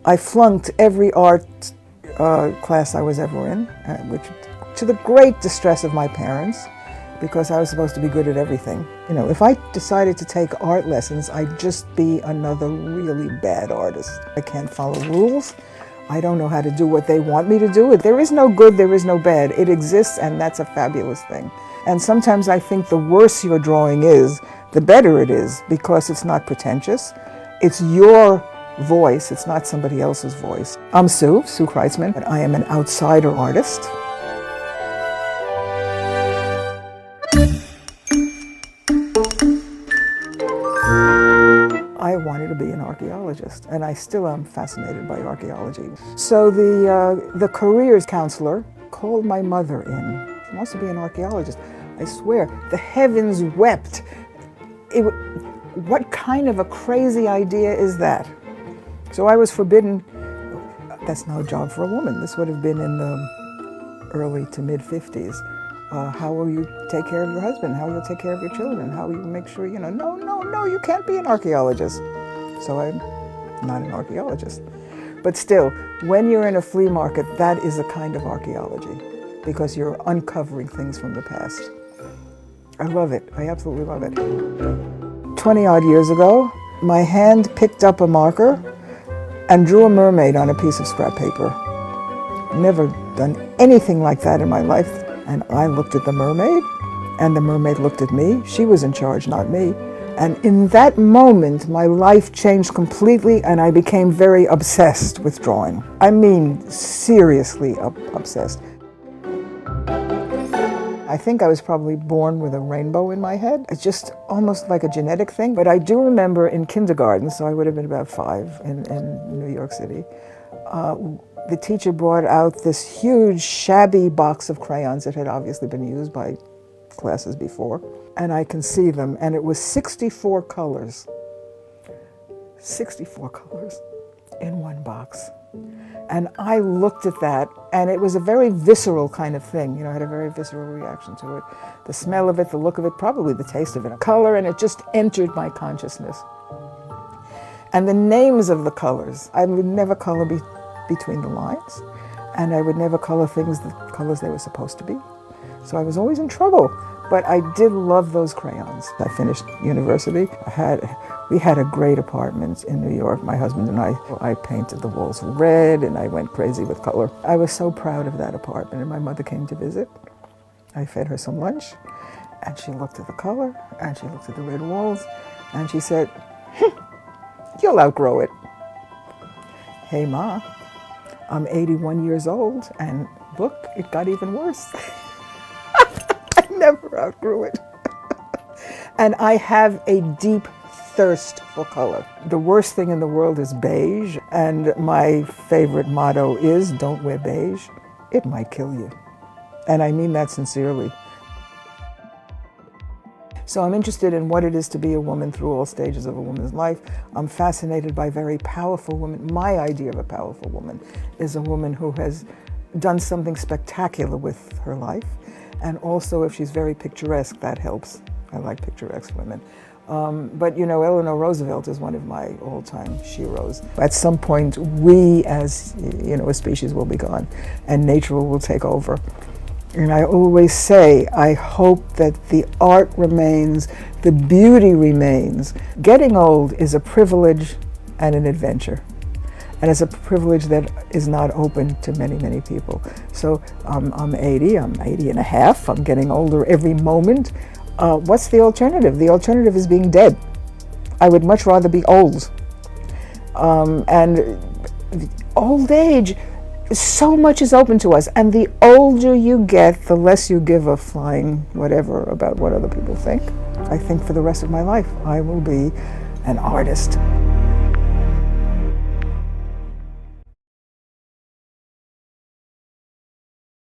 I flunked every art class I was ever in, which to the great distress of my parents, because I was supposed to be good at everything. You know, if I decided to take art lessons, I'd just be another really bad artist. I can't follow rules. I don't know how to do what they want me to do. There is no good, there is no bad. It exists, and that's a fabulous thing. And sometimes I think the worse your drawing is, the better it is, because it's not pretentious. It's your voice, it's not somebody else's voice. I'm Sue Kreitzman, and I am an outsider artist. I wanted to be an archaeologist, and I still am fascinated by archaeology. So the careers counselor called my mother in. She wants to be an archaeologist. I swear, the heavens wept. What kind of a crazy idea is that? So I was forbidden. That's no job for a woman. This would have been in the early to mid 50s. How will you take care of your husband? How will you take care of your children? How will you make sure, no, you can't be an archaeologist. So I'm not an archaeologist. But still, when you're in a flea market, that is a kind of archaeology, because you're uncovering things from the past. I love it. I absolutely love it. 20-odd years ago, my hand picked up a marker and drew a mermaid on a piece of scrap paper. Never done anything like that in my life. And I looked at the mermaid, and the mermaid looked at me. She was in charge, not me. And in that moment, my life changed completely, and I became very obsessed with drawing. I mean, seriously obsessed. I think I was probably born with a rainbow in my head. It's just almost like a genetic thing. But I do remember in kindergarten, so I would have been about 5 in New York City, the teacher brought out this huge, shabby box of crayons that had obviously been used by classes before. And I can see them, and it was 64 colors. 64 colors in one box. And I looked at that, and it was a very visceral kind of thing. I had a very visceral reaction to it. The smell of it, the look of it, probably the taste of it. Color, and it just entered my consciousness. And the names of the colors, I would never color between the lines, and I would never color things the colors they were supposed to be. So I was always in trouble, but I did love those crayons. I finished university. We had a great apartment in New York, my husband and I. I painted the walls red, and I went crazy with color. I was so proud of that apartment, and my mother came to visit. I fed her some lunch, and she looked at the color, and she looked at the red walls, and she said, "You'll outgrow it." Hey, Ma. I'm 81 years old, and look, it got even worse. I never outgrew it. And I have a deep thirst for color. The worst thing in the world is beige, and my favorite motto is, don't wear beige. It might kill you. And I mean that sincerely. So I'm interested in what it is to be a woman through all stages of a woman's life. I'm fascinated by very powerful women. My idea of a powerful woman is a woman who has done something spectacular with her life. And also, if she's very picturesque, that helps. I like picturesque women. But Eleanor Roosevelt is one of my all-time sheroes. At some point, we as a species will be gone, and nature will take over. And I always say, I hope that the art remains, the beauty remains. Getting old is a privilege and an adventure. And it's a privilege that is not open to many, many people. So I'm 80 and a half, I'm getting older every moment. What's the alternative? The alternative is being dead. I would much rather be old. And old age, so much is open to us, and the older you get, the less you give a flying whatever about what other people think. I think for the rest of my life, I will be an artist.